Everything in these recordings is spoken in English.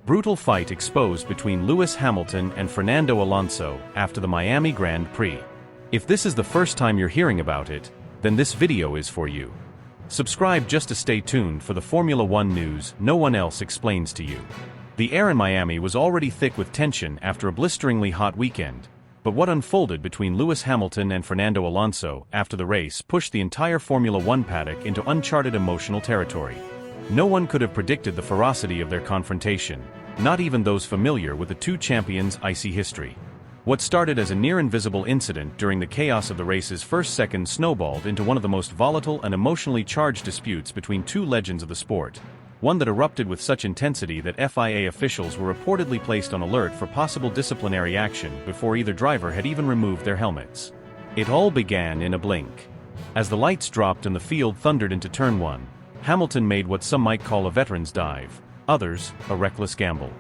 Brutal fight exposed between Lewis Hamilton and Fernando Alonso after the Miami Grand Prix. If this is the first time you're hearing about it, then this video is for you. Subscribe just to stay tuned for the Formula One news no one else explains to you. The air in Miami was already thick with tension after a blisteringly hot weekend, but what unfolded between Lewis Hamilton and Fernando Alonso after the race pushed the entire Formula One paddock into uncharted emotional territory. No one could have predicted the ferocity of their confrontation, not even those familiar with the two champions' icy history. What started as a near-invisible incident during the chaos of the race's first second snowballed into one of the most volatile and emotionally charged disputes between two legends of the sport, one that erupted with such intensity that FIA officials were reportedly placed on alert for possible disciplinary action before either driver had even removed their helmets. It all began in a blink. As the lights dropped and the field thundered into turn one, Hamilton made what some might call a veteran's dive, others, a reckless gamble.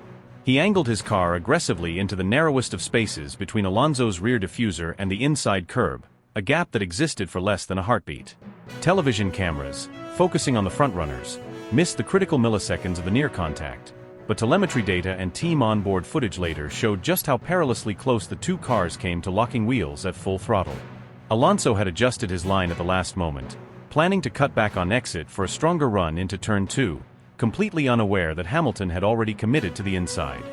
He angled his car aggressively into the narrowest of spaces between Alonso's rear diffuser and the inside curb, a gap that existed for less than a heartbeat. Television cameras, focusing on the frontrunners, missed the critical milliseconds of the near contact, but telemetry data and team onboard footage later showed just how perilously close the two cars came to locking wheels at full throttle. Alonso had adjusted his line at the last moment, planning to cut back on exit for a stronger run into turn two, completely unaware that Hamilton had already committed to the inside.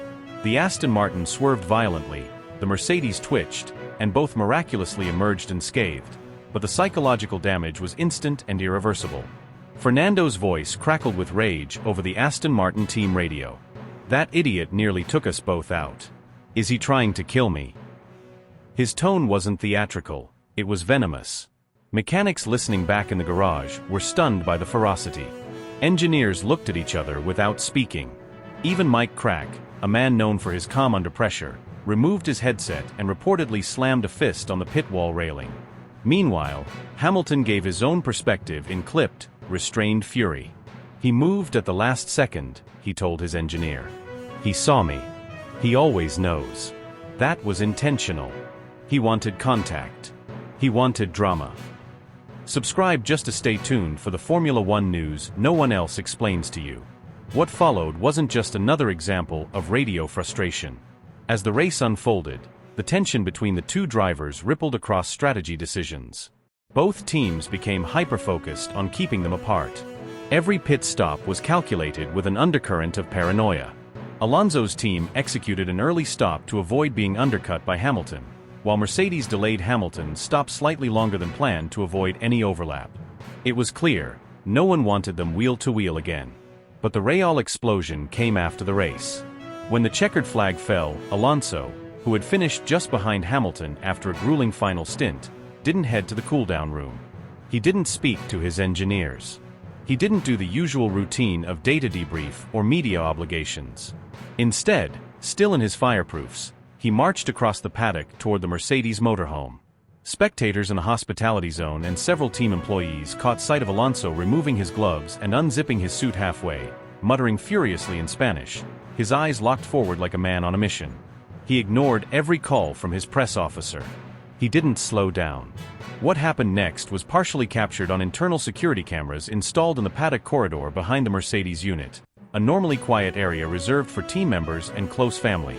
The Aston Martin swerved violently, the Mercedes twitched, and both miraculously emerged unscathed, but the psychological damage was instant and irreversible. Fernando's voice crackled with rage over the Aston Martin team radio. "That idiot nearly took us both out. Is he trying to kill me?" His tone wasn't theatrical, it was venomous. Mechanics listening back in the garage were stunned by the ferocity. Engineers looked at each other without speaking. Even Mike Crack, a man known for his calm under pressure, removed his headset and reportedly slammed a fist on the pit wall railing. Meanwhile, Hamilton gave his own perspective in clipped, restrained fury. "He moved at the last second," he told his engineer. "He saw me. He always knows. That was intentional. He wanted contact. He wanted drama." Subscribe just to stay tuned for the Formula One news no one else explains to you. What followed wasn't just another example of radio frustration. As the race unfolded, the tension between the two drivers rippled across strategy decisions. Both teams became hyper-focused on keeping them apart. Every pit stop was calculated with an undercurrent of paranoia. Alonso's team executed an early stop to avoid being undercut by Hamilton, while Mercedes delayed Hamilton stop slightly longer than planned to avoid any overlap. It was clear, no one wanted them wheel-to-wheel again. But the real explosion came after the race. When the checkered flag fell, Alonso, who had finished just behind Hamilton after a grueling final stint, didn't head to the cooldown room. He didn't speak to his engineers. He didn't do the usual routine of data debrief or media obligations. Instead, still in his fireproofs, he marched across the paddock toward the Mercedes motorhome. Spectators in the hospitality zone and several team employees caught sight of Alonso removing his gloves and unzipping his suit halfway, muttering furiously in Spanish, his eyes locked forward like a man on a mission. He ignored every call from his press officer. He didn't slow down. What happened next was partially captured on internal security cameras installed in the paddock corridor behind the Mercedes unit, a normally quiet area reserved for team members and close family.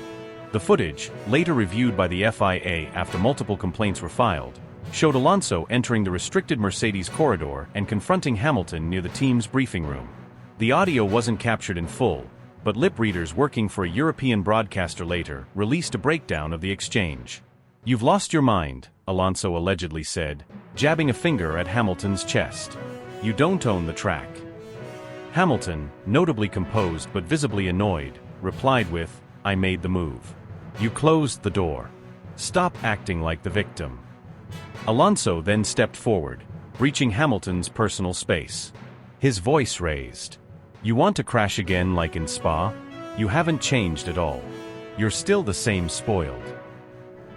The footage, later reviewed by the FIA after multiple complaints were filed, showed Alonso entering the restricted Mercedes corridor and confronting Hamilton near the team's briefing room. The audio wasn't captured in full, but lip readers working for a European broadcaster later released a breakdown of the exchange. "You've lost your mind," Alonso allegedly said, jabbing a finger at Hamilton's chest. "You don't own the track." Hamilton, notably composed but visibly annoyed, replied with, "I made the move. You closed the door. Stop acting like the victim." Alonso then stepped forward, breaching Hamilton's personal space. His voice raised. "You want to crash again like in Spa? You haven't changed at all. You're still the same spoiled."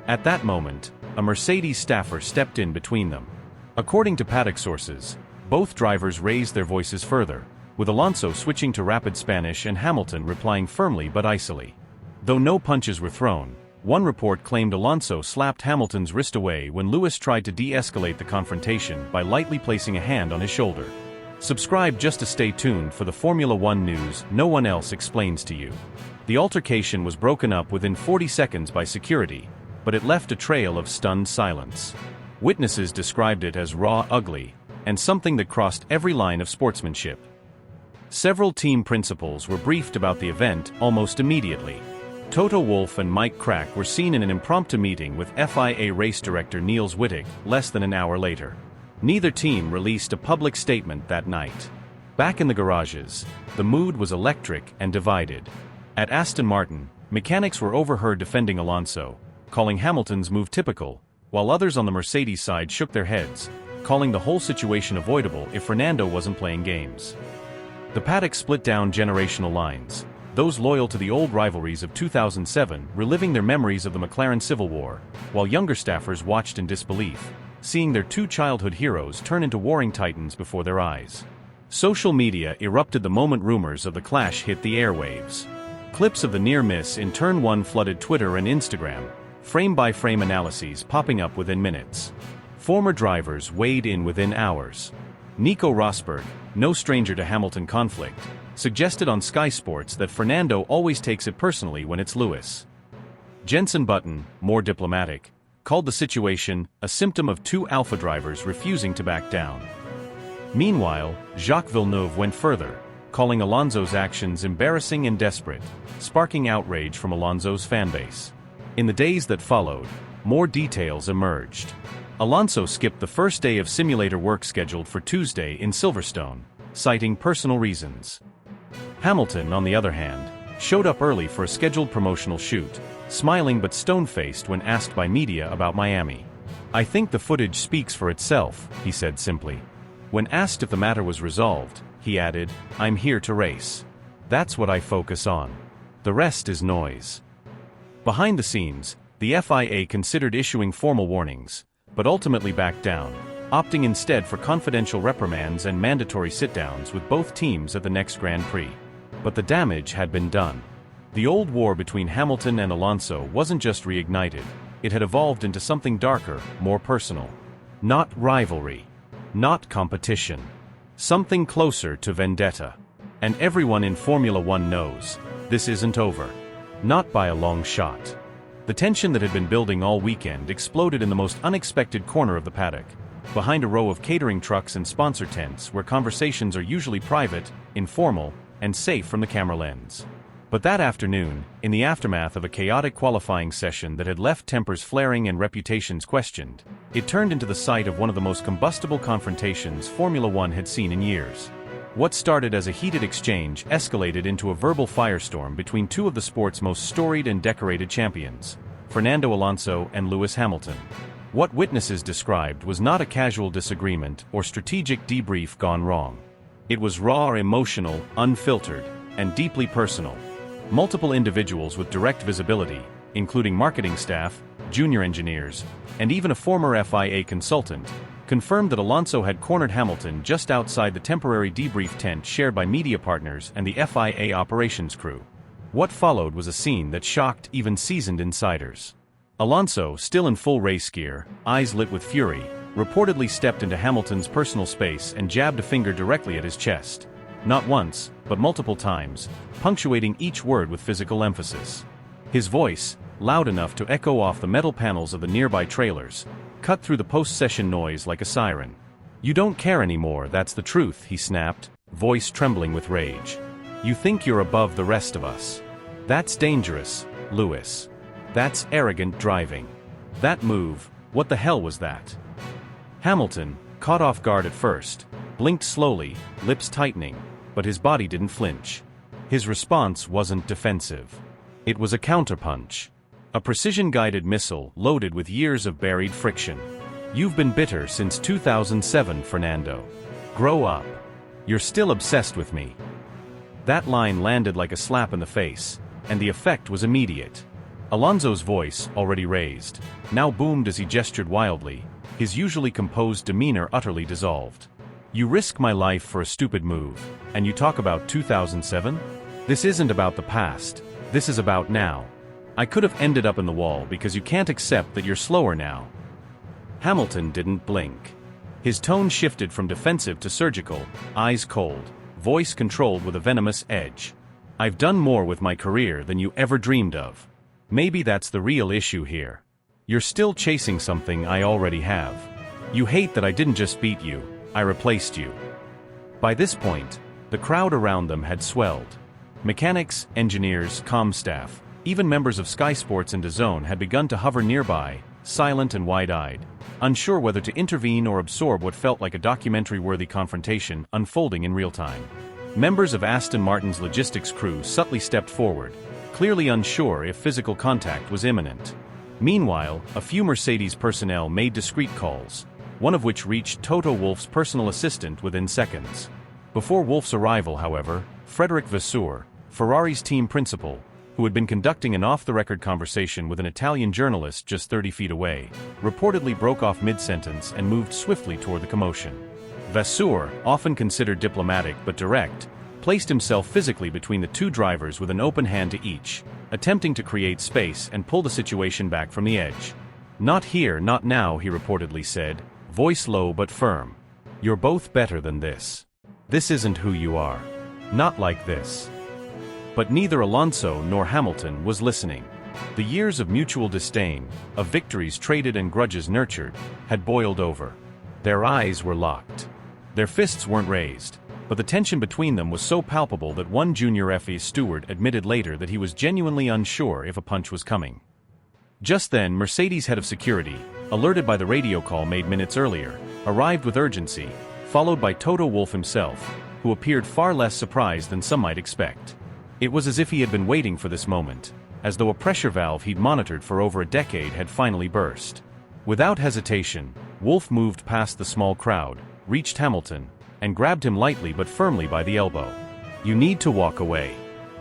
At that moment, a Mercedes staffer stepped in between them. According to Paddock sources, both drivers raised their voices further, with Alonso switching to rapid Spanish and Hamilton replying firmly but icily. Though no punches were thrown, one report claimed Alonso slapped Hamilton's wrist away when Lewis tried to de-escalate the confrontation by lightly placing a hand on his shoulder. Subscribe just to stay tuned for the Formula One news no one else explains to you. The altercation was broken up within 40 seconds by security, but it left a trail of stunned silence. Witnesses described it as raw, ugly, and something that crossed every line of sportsmanship. Several team principals were briefed about the event almost immediately. Toto Wolff and Mike Crack were seen in an impromptu meeting with FIA race director Niels Wittig less than an hour later. Neither team released a public statement that night. Back in the garages, the mood was electric and divided. At Aston Martin, mechanics were overheard defending Alonso, calling Hamilton's move typical, while others on the Mercedes side shook their heads, calling the whole situation avoidable if Fernando wasn't playing games. The Paddock split down generational lines, those loyal to the old rivalries of 2007 reliving their memories of the McLaren Civil War, while younger staffers watched in disbelief, seeing their two childhood heroes turn into warring titans before their eyes. Social media erupted the moment rumors of the clash hit the airwaves. Clips of the near miss in Turn 1 flooded Twitter and Instagram, frame-by-frame analyses popping up within minutes. Former drivers weighed in within hours. Nico Rosberg, no stranger to Hamilton conflict, suggested on Sky Sports that Fernando always takes it personally when it's Lewis. Jenson Button, more diplomatic, called the situation a symptom of two alpha drivers refusing to back down. Meanwhile, Jacques Villeneuve went further, calling Alonso's actions embarrassing and desperate, sparking outrage from Alonso's fanbase. In the days that followed, more details emerged. Alonso skipped the first day of simulator work scheduled for Tuesday in Silverstone, citing personal reasons. Hamilton, on the other hand, showed up early for a scheduled promotional shoot, smiling but stone-faced when asked by media about Miami. "I think the footage speaks for itself," he said simply. When asked if the matter was resolved, he added, "I'm here to race. That's what I focus on. The rest is noise." Behind the scenes, the FIA considered issuing formal warnings, but ultimately backed down, opting instead for confidential reprimands and mandatory sit-downs with both teams at the next Grand Prix. But the damage had been done. The old war between Hamilton and Alonso wasn't just reignited, it had evolved into something darker, more personal. Not rivalry. Not competition. Something closer to vendetta. And everyone in Formula One knows, this isn't over. Not by a long shot. The tension that had been building all weekend exploded in the most unexpected corner of the paddock, behind a row of catering trucks and sponsor tents where conversations are usually private, informal, and safe from the camera lens. But that afternoon, in the aftermath of a chaotic qualifying session that had left tempers flaring and reputations questioned, it turned into the site of one of the most combustible confrontations Formula One had seen in years. What started as a heated exchange escalated into a verbal firestorm between two of the sport's most storied and decorated champions, Fernando Alonso and Lewis Hamilton. What witnesses described was not a casual disagreement or strategic debrief gone wrong. It was raw, emotional, unfiltered, and deeply personal. Multiple individuals with direct visibility, including marketing staff, junior engineers, and even a former FIA consultant, confirmed that Alonso had cornered Hamilton just outside the temporary debrief tent shared by media partners and the FIA operations crew. What followed was a scene that shocked even seasoned insiders. Alonso, still in full race gear, eyes lit with fury, reportedly stepped into Hamilton's personal space and jabbed a finger directly at his chest. Not once, but multiple times, punctuating each word with physical emphasis. His voice, loud enough to echo off the metal panels of the nearby trailers, cut through the post-session noise like a siren. "You don't care anymore, that's the truth," he snapped, voice trembling with rage. "You think you're above the rest of us. That's dangerous, Lewis. That's arrogant driving. That move, what the hell was that?" Hamilton, caught off guard at first, blinked slowly, lips tightening, but his body didn't flinch. His response wasn't defensive. It was a counterpunch. A precision-guided missile loaded with years of buried friction. "You've been bitter since 2007, Fernando. Grow up. You're still obsessed with me." That line landed like a slap in the face, and the effect was immediate. Alonso's voice, already raised, now boomed as he gestured wildly, his usually composed demeanor utterly dissolved. "You risk my life for a stupid move, and you talk about 2007? This isn't about the past, this is about now. I could have ended up in the wall because you can't accept that you're slower now." Hamilton didn't blink. His tone shifted from defensive to surgical, eyes cold, voice controlled with a venomous edge. I've done more with my career than you ever dreamed of. Maybe that's the real issue here. You're still chasing something I already have. You hate that I didn't just beat you, I replaced you." By this point, the crowd around them had swelled. Mechanics, engineers, comm staff, even members of Sky Sports and DAZN had begun to hover nearby, silent and wide-eyed, unsure whether to intervene or absorb what felt like a documentary-worthy confrontation unfolding in real time. Members of Aston Martin's logistics crew subtly stepped forward, clearly unsure if physical contact was imminent. Meanwhile, a few Mercedes personnel made discreet calls, one of which reached Toto Wolff's personal assistant within seconds. Before Wolff's arrival, however, Frédéric Vasseur, Ferrari's team principal, who had been conducting an off-the-record conversation with an Italian journalist just 30 feet away, reportedly broke off mid-sentence and moved swiftly toward the commotion. Vasseur, often considered diplomatic but direct, placed himself physically between the two drivers with an open hand to each, attempting to create space and pull the situation back from the edge. "Not here, not now," he reportedly said, voice low but firm. "You're both better than this. This isn't who you are. Not like this." But neither Alonso nor Hamilton was listening. The years of mutual disdain, of victories traded and grudges nurtured, had boiled over. Their eyes were locked. Their fists weren't raised, but the tension between them was so palpable that one junior FA steward admitted later that he was genuinely unsure if a punch was coming. Just then, Mercedes' head of security, alerted by the radio call made minutes earlier, arrived with urgency, followed by Toto Wolff himself, who appeared far less surprised than some might expect. It was as if he had been waiting for this moment, as though a pressure valve he'd monitored for over a decade had finally burst. Without hesitation, Wolff moved past the small crowd, reached Hamilton, and grabbed him lightly but firmly by the elbow. "You need to walk away.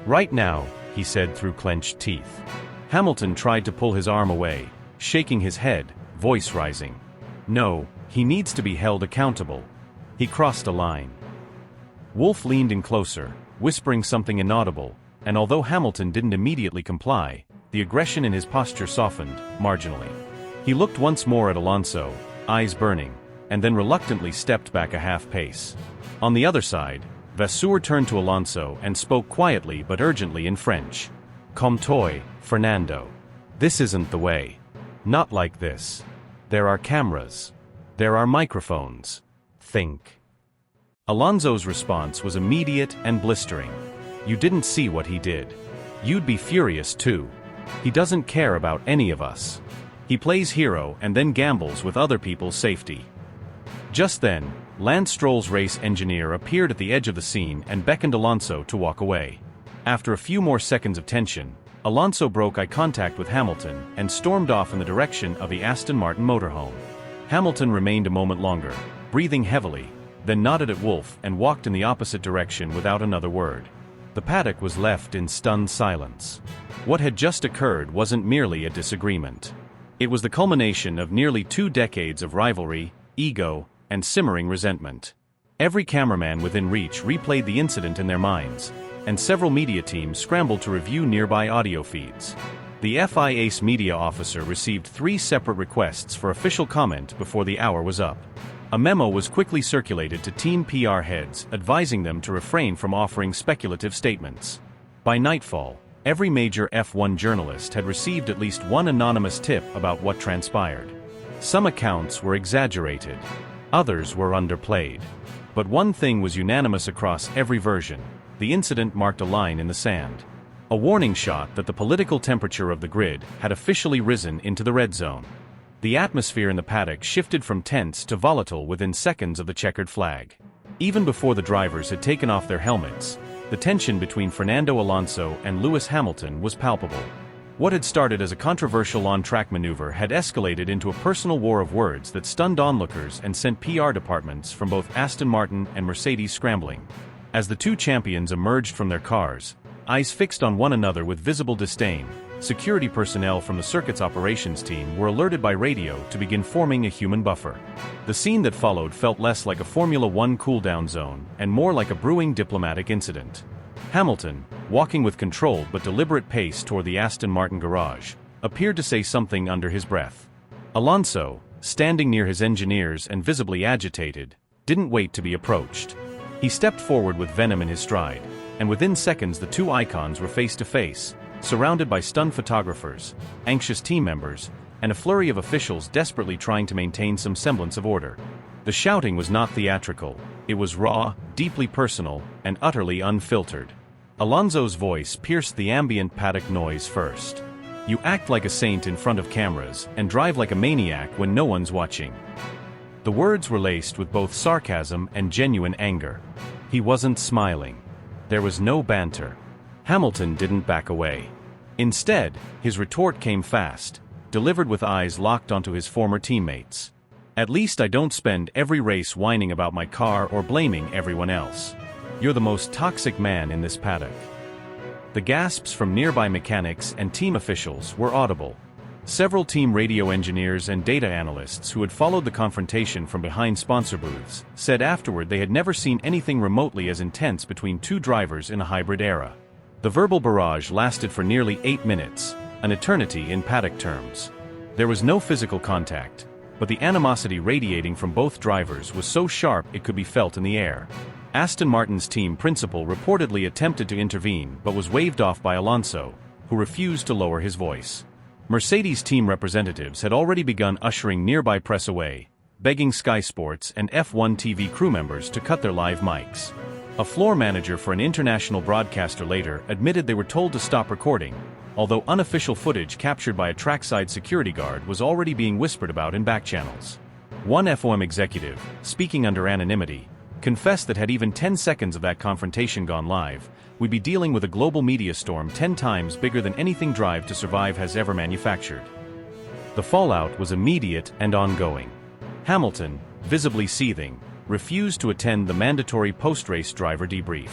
Right now," he said through clenched teeth. Hamilton tried to pull his arm away, shaking his head, voice rising. "No, he needs to be held accountable. He crossed a line." Wolff leaned in closer, whispering something inaudible, and although Hamilton didn't immediately comply, the aggression in his posture softened, marginally. He looked once more at Alonso, eyes burning, and then reluctantly stepped back a half-pace. On the other side, Vasseur turned to Alonso and spoke quietly but urgently in French. "Calme-toi, Fernando. This isn't the way. Not like this. There are cameras. There are microphones. Think." Alonso's response was immediate and blistering. "You didn't see what he did. You'd be furious too. He doesn't care about any of us. He plays hero and then gambles with other people's safety." Just then, Lance Stroll's race engineer appeared at the edge of the scene and beckoned Alonso to walk away. After a few more seconds of tension, Alonso broke eye contact with Hamilton and stormed off in the direction of the Aston Martin motorhome. Hamilton remained a moment longer, breathing heavily, then nodded at Wolff and walked in the opposite direction without another word. The paddock was left in stunned silence. What had just occurred wasn't merely a disagreement. It was the culmination of nearly 2 decades of rivalry, ego, and simmering resentment. Every cameraman within reach replayed the incident in their minds, and several media teams scrambled to review nearby audio feeds. The FIA's media officer received 3 separate requests for official comment before the hour was up. A memo was quickly circulated to team PR heads advising them to refrain from offering speculative statements. By nightfall, every major F1 journalist had received at least one anonymous tip about what transpired. Some accounts were exaggerated. Others were underplayed. But one thing was unanimous across every version: the incident marked a line in the sand. A warning shot that the political temperature of the grid had officially risen into the red zone. The atmosphere in the paddock shifted from tense to volatile within seconds of the checkered flag. Even before the drivers had taken off their helmets, the tension between Fernando Alonso and Lewis Hamilton was palpable. What had started as a controversial on-track maneuver had escalated into a personal war of words that stunned onlookers and sent PR departments from both Aston Martin and Mercedes scrambling. As the two champions emerged from their cars, eyes fixed on one another with visible disdain, security personnel from the circuit's operations team were alerted by radio to begin forming a human buffer. The scene that followed felt less like a Formula One cooldown zone and more like a brewing diplomatic incident. Hamilton, walking with controlled but deliberate pace toward the Aston Martin garage, appeared to say something under his breath. Alonso, standing near his engineers and visibly agitated, didn't wait to be approached. He stepped forward with venom in his stride, and within seconds the two icons were face to face, surrounded by stunned photographers, anxious team members, and a flurry of officials desperately trying to maintain some semblance of order. The shouting was not theatrical, it was raw, deeply personal, and utterly unfiltered. Alonso's voice pierced the ambient paddock noise first. "You act like a saint in front of cameras, and drive like a maniac when no one's watching." The words were laced with both sarcasm and genuine anger. He wasn't smiling. There was no banter. Hamilton didn't back away. Instead, his retort came fast, delivered with eyes locked onto his former teammates. "At least I don't spend every race whining about my car or blaming everyone else. You're the most toxic man in this paddock." The gasps from nearby mechanics and team officials were audible. Several team radio engineers and data analysts who had followed the confrontation from behind sponsor booths said afterward they had never seen anything remotely as intense between two drivers in a hybrid era. The verbal barrage lasted for nearly 8 minutes, an eternity in paddock terms. There was no physical contact, but the animosity radiating from both drivers was so sharp it could be felt in the air. Aston Martin's team principal reportedly attempted to intervene but was waved off by Alonso, who refused to lower his voice. Mercedes team representatives had already begun ushering nearby press away, begging Sky Sports and F1 TV crew members to cut their live mics. A floor manager for an international broadcaster later admitted they were told to stop recording, although unofficial footage captured by a trackside security guard was already being whispered about in back channels. One FOM executive, speaking under anonymity, confessed that had even 10 seconds of that confrontation gone live, we'd be dealing with a global media storm 10 times bigger than anything Drive to Survive has ever manufactured. The fallout was immediate and ongoing. Hamilton, visibly seething, refused to attend the mandatory post-race driver debrief.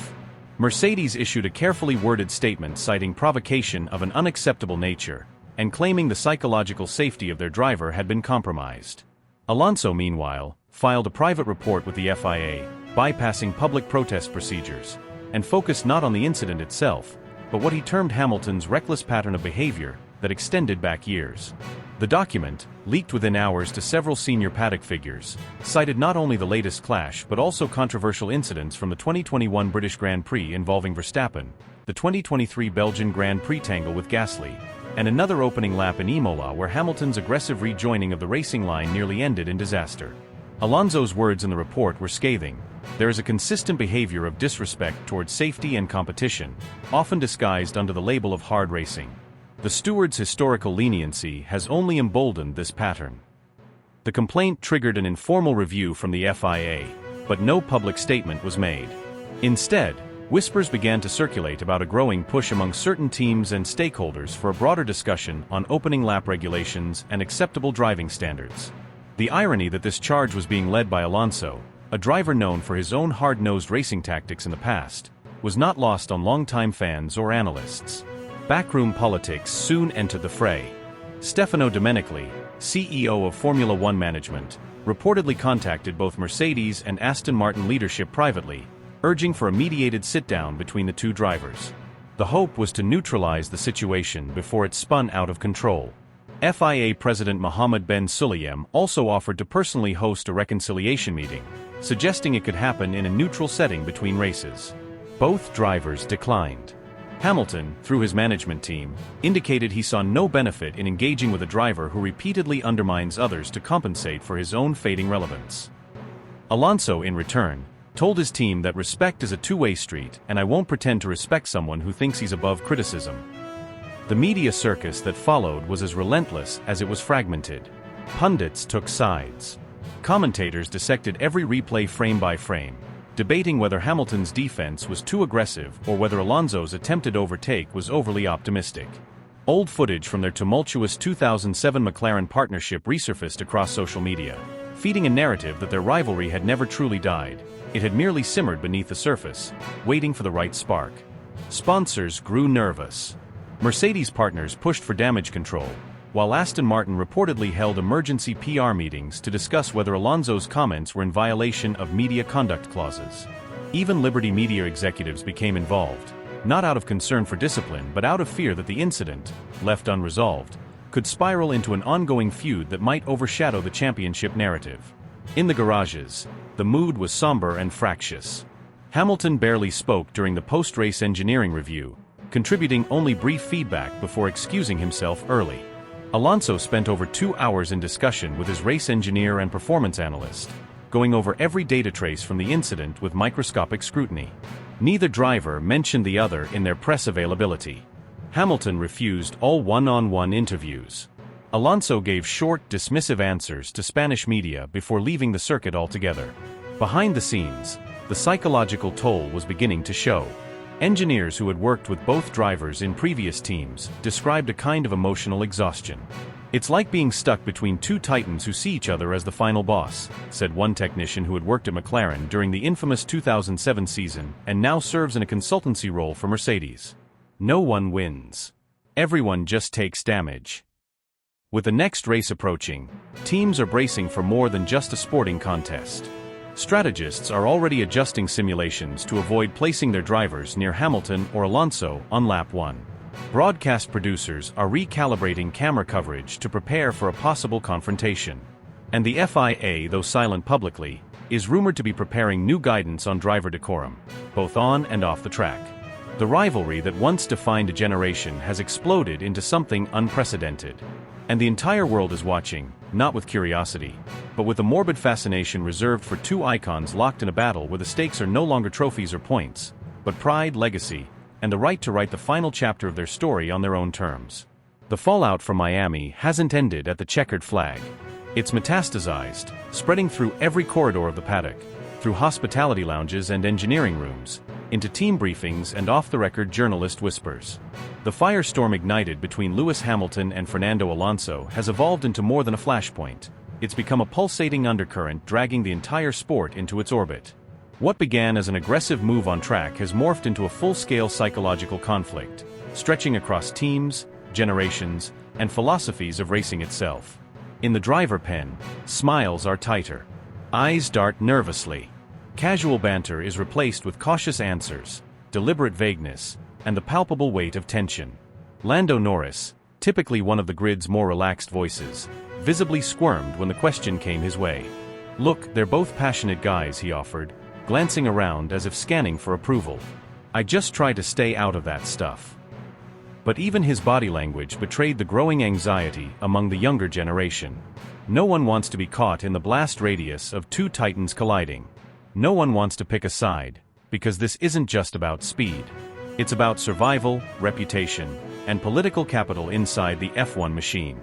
Mercedes issued a carefully worded statement citing provocation of an unacceptable nature, and claiming the psychological safety of their driver had been compromised. Alonso, meanwhile, filed a private report with the FIA, bypassing public protest procedures, and focused not on the incident itself, but what he termed Hamilton's reckless pattern of behavior that extended back years. The document, leaked within hours to several senior paddock figures, cited not only the latest clash but also controversial incidents from the 2021 British Grand Prix involving Verstappen, the 2023 Belgian Grand Prix tangle with Gasly, and another opening lap in Imola where Hamilton's aggressive rejoining of the racing line nearly ended in disaster. Alonso's words in the report were scathing. "There is a consistent behavior of disrespect towards safety and competition, often disguised under the label of hard racing. The steward's historical leniency has only emboldened this pattern." The complaint triggered an informal review from the FIA, but no public statement was made. Instead, whispers began to circulate about a growing push among certain teams and stakeholders for a broader discussion on opening lap regulations and acceptable driving standards. The irony that this charge was being led by Alonso, a driver known for his own hard-nosed racing tactics in the past, was not lost on longtime fans or analysts. Backroom politics soon entered the fray. Stefano Domenicali, CEO of Formula One Management, reportedly contacted both Mercedes and Aston Martin leadership privately, urging for a mediated sit-down between the two drivers. The hope was to neutralize the situation before it spun out of control. FIA President Mohammed Ben Sulayem also offered to personally host a reconciliation meeting, suggesting it could happen in a neutral setting between races. Both drivers declined. Hamilton, through his management team, indicated he saw no benefit in engaging with a driver who repeatedly undermines others to compensate for his own fading relevance. Alonso, in return, told his team that respect is a two-way street and I won't pretend to respect someone who thinks he's above criticism. The media circus that followed was as relentless as it was fragmented. Pundits took sides. Commentators dissected every replay frame by frame, debating whether Hamilton's defense was too aggressive or whether Alonso's attempted overtake was overly optimistic. Old footage from their tumultuous 2007 McLaren partnership resurfaced across social media, feeding a narrative that their rivalry had never truly died. It had merely simmered beneath the surface, waiting for the right spark. Sponsors grew nervous. Mercedes partners pushed for damage control, while Aston Martin reportedly held emergency PR meetings to discuss whether Alonso's comments were in violation of media conduct clauses. Even Liberty Media executives became involved, not out of concern for discipline but out of fear that the incident, left unresolved, could spiral into an ongoing feud that might overshadow the championship narrative. In the garages, the mood was somber and fractious. Hamilton barely spoke during the post-race engineering review, contributing only brief feedback before excusing himself early. Alonso spent over 2 hours in discussion with his race engineer and performance analyst, going over every data trace from the incident with microscopic scrutiny. Neither driver mentioned the other in their press availability. Hamilton refused all one-on-one interviews. Alonso gave short, dismissive answers to Spanish media before leaving the circuit altogether. Behind the scenes, the psychological toll was beginning to show. Engineers who had worked with both drivers in previous teams described a kind of emotional exhaustion. "It's like being stuck between two titans who see each other as the final boss," said one technician who had worked at McLaren during the infamous 2007 season and now serves in a consultancy role for Mercedes. "No one wins. Everyone just takes damage." With the next race approaching, teams are bracing for more than just a sporting contest. Strategists are already adjusting simulations to avoid placing their drivers near Hamilton or Alonso on lap 1. Broadcast producers are recalibrating camera coverage to prepare for a possible confrontation. And the FIA, though silent publicly, is rumored to be preparing new guidance on driver decorum, both on and off the track. The rivalry that once defined a generation has exploded into something unprecedented. And the entire world is watching, not with curiosity, but with a morbid fascination reserved for two icons locked in a battle where the stakes are no longer trophies or points, but pride, legacy, and the right to write the final chapter of their story on their own terms. The fallout from Miami hasn't ended at the checkered flag. It's metastasized, spreading through every corridor of the paddock, through hospitality lounges and engineering rooms, into team briefings and off-the-record journalist whispers. The firestorm ignited between Lewis Hamilton and Fernando Alonso has evolved into more than a flashpoint. It's become a pulsating undercurrent dragging the entire sport into its orbit. What began as an aggressive move on track has morphed into a full-scale psychological conflict, stretching across teams, generations, and philosophies of racing itself. In the driver pen, smiles are tighter. Eyes dart nervously. Casual banter is replaced with cautious answers, deliberate vagueness, and the palpable weight of tension. Lando Norris, typically one of the grid's more relaxed voices, visibly squirmed when the question came his way. "Look, they're both passionate guys," he offered, glancing around as if scanning for approval. "I just try to stay out of that stuff." But even his body language betrayed the growing anxiety among the younger generation. No one wants to be caught in the blast radius of two titans colliding. No one wants to pick a side, because this isn't just about speed. It's about survival, reputation, and political capital inside the F1 machine.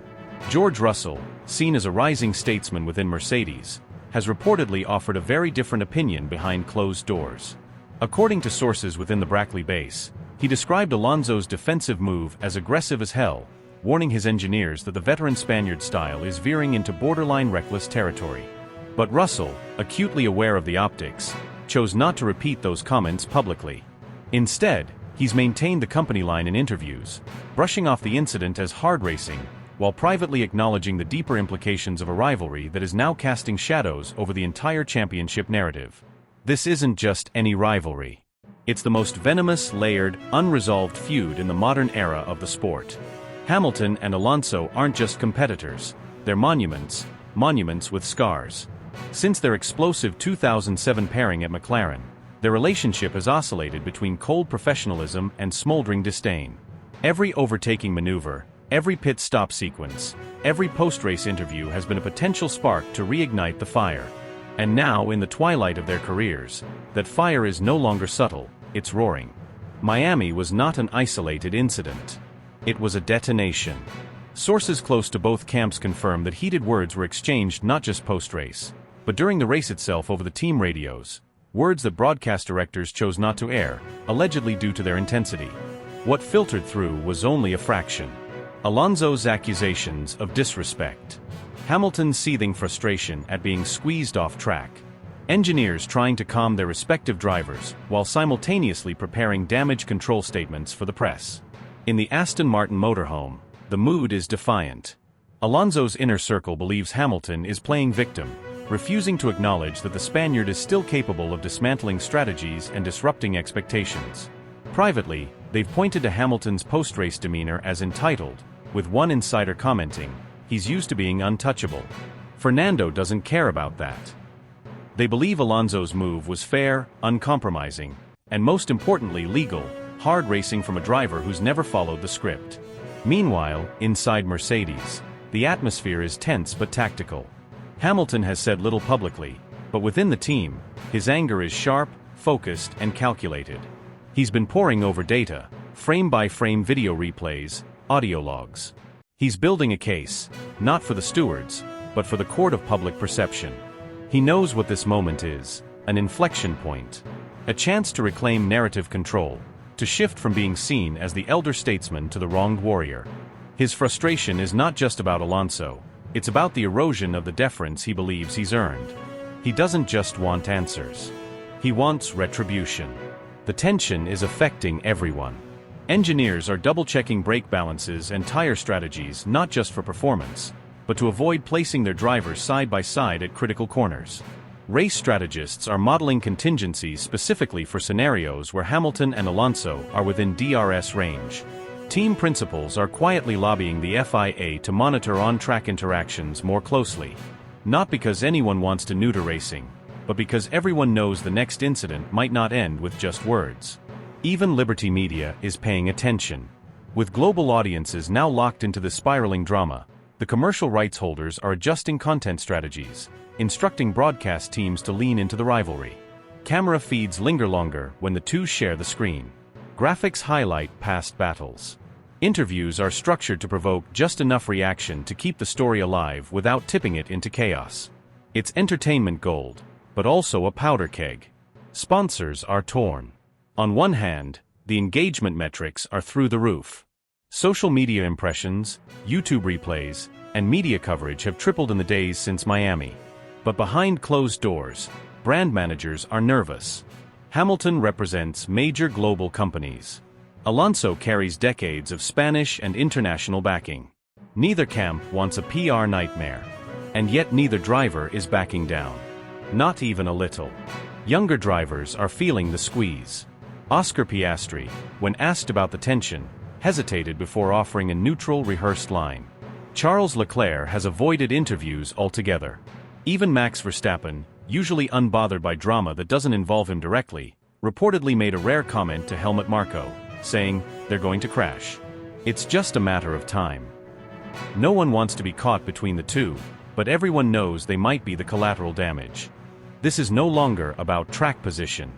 George Russell, seen as a rising statesman within Mercedes, has reportedly offered a very different opinion behind closed doors. According to sources within the Brackley base, he described Alonso's defensive move as aggressive as hell, warning his engineers that the veteran Spaniard style is veering into borderline reckless territory. But Russell, acutely aware of the optics, chose not to repeat those comments publicly. Instead, he's maintained the company line in interviews, brushing off the incident as hard racing, while privately acknowledging the deeper implications of a rivalry that is now casting shadows over the entire championship narrative. This isn't just any rivalry. It's the most venomous, layered, unresolved feud in the modern era of the sport. Hamilton and Alonso aren't just competitors, they're monuments with scars. Since their explosive 2007 pairing at McLaren, their relationship has oscillated between cold professionalism and smoldering disdain. Every overtaking maneuver, every pit stop sequence, every post-race interview has been a potential spark to reignite the fire. And now, in the twilight of their careers, that fire is no longer subtle, it's roaring. Miami was not an isolated incident. It was a detonation. Sources close to both camps confirm that heated words were exchanged not just post-race, but during the race itself over the team radios, words that broadcast directors chose not to air, allegedly due to their intensity. What filtered through was only a fraction. Alonso's accusations of disrespect. Hamilton's seething frustration at being squeezed off track. Engineers trying to calm their respective drivers while simultaneously preparing damage control statements for the press. In the Aston Martin motorhome, the mood is defiant. Alonso's inner circle believes Hamilton is playing victim, refusing to acknowledge that the Spaniard is still capable of dismantling strategies and disrupting expectations. Privately, they've pointed to Hamilton's post-race demeanor as entitled, with one insider commenting, "He's used to being untouchable." Fernando doesn't care about that. They believe Alonso's move was fair, uncompromising, and most importantly legal, hard racing from a driver who's never followed the script. Meanwhile, inside Mercedes, the atmosphere is tense but tactical. Hamilton has said little publicly, but within the team, his anger is sharp, focused, and calculated. He's been poring over data, frame-by-frame video replays, audio logs. He's building a case, not for the stewards, but for the court of public perception. He knows what this moment is, an inflection point. A chance to reclaim narrative control, to shift from being seen as the elder statesman to the wronged warrior. His frustration is not just about Alonso, it's about the erosion of the deference he believes he's earned. He doesn't just want answers. He wants retribution. The tension is affecting everyone. Engineers are double-checking brake balances and tire strategies not just for performance, but to avoid placing their drivers side by side at critical corners. Race strategists are modeling contingencies specifically for scenarios where Hamilton and Alonso are within DRS range. Team principals are quietly lobbying the FIA to monitor on-track interactions more closely. Not because anyone wants to neuter racing, but because everyone knows the next incident might not end with just words. Even Liberty Media is paying attention. With global audiences now locked into the spiraling drama, the commercial rights holders are adjusting content strategies, instructing broadcast teams to lean into the rivalry. Camera feeds linger longer when the two share the screen. Graphics highlight past battles. Interviews are structured to provoke just enough reaction to keep the story alive without tipping it into chaos. It's entertainment gold, but also a powder keg. Sponsors are torn. On one hand, the engagement metrics are through the roof. Social media impressions, YouTube replays, and media coverage have tripled in the days since Miami. But behind closed doors, brand managers are nervous. Hamilton represents major global companies. Alonso carries decades of Spanish and international backing. Neither camp wants a PR nightmare. And yet neither driver is backing down. Not even a little. Younger drivers are feeling the squeeze. Oscar Piastri, when asked about the tension, hesitated before offering a neutral, rehearsed line. Charles Leclerc has avoided interviews altogether. Even Max Verstappen, usually unbothered by drama that doesn't involve him directly, reportedly made a rare comment to Helmut Marko, saying, "They're going to crash. It's just a matter of time." No one wants to be caught between the two, but everyone knows they might be the collateral damage. This is no longer about track position.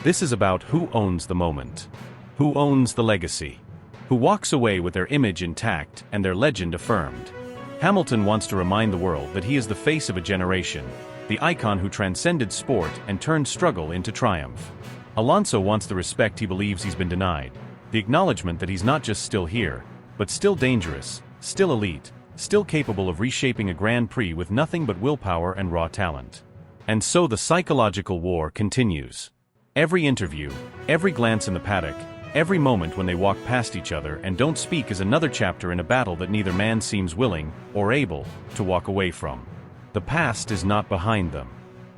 This is about who owns the moment. Who owns the legacy. Who walks away with their image intact and their legend affirmed. Hamilton wants to remind the world that he is the face of a generation, the icon who transcended sport and turned struggle into triumph. Alonso wants the respect he believes he's been denied, the acknowledgement that he's not just still here, but still dangerous, still elite, still capable of reshaping a Grand Prix with nothing but willpower and raw talent. And so the psychological war continues. Every interview, every glance in the paddock, every moment when they walk past each other and don't speak is another chapter in a battle that neither man seems willing, or able, to walk away from. The past is not behind them.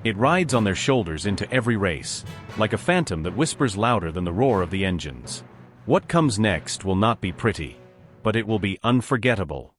It rides on their shoulders into every race, like a phantom that whispers louder than the roar of the engines. What comes next will not be pretty, but it will be unforgettable.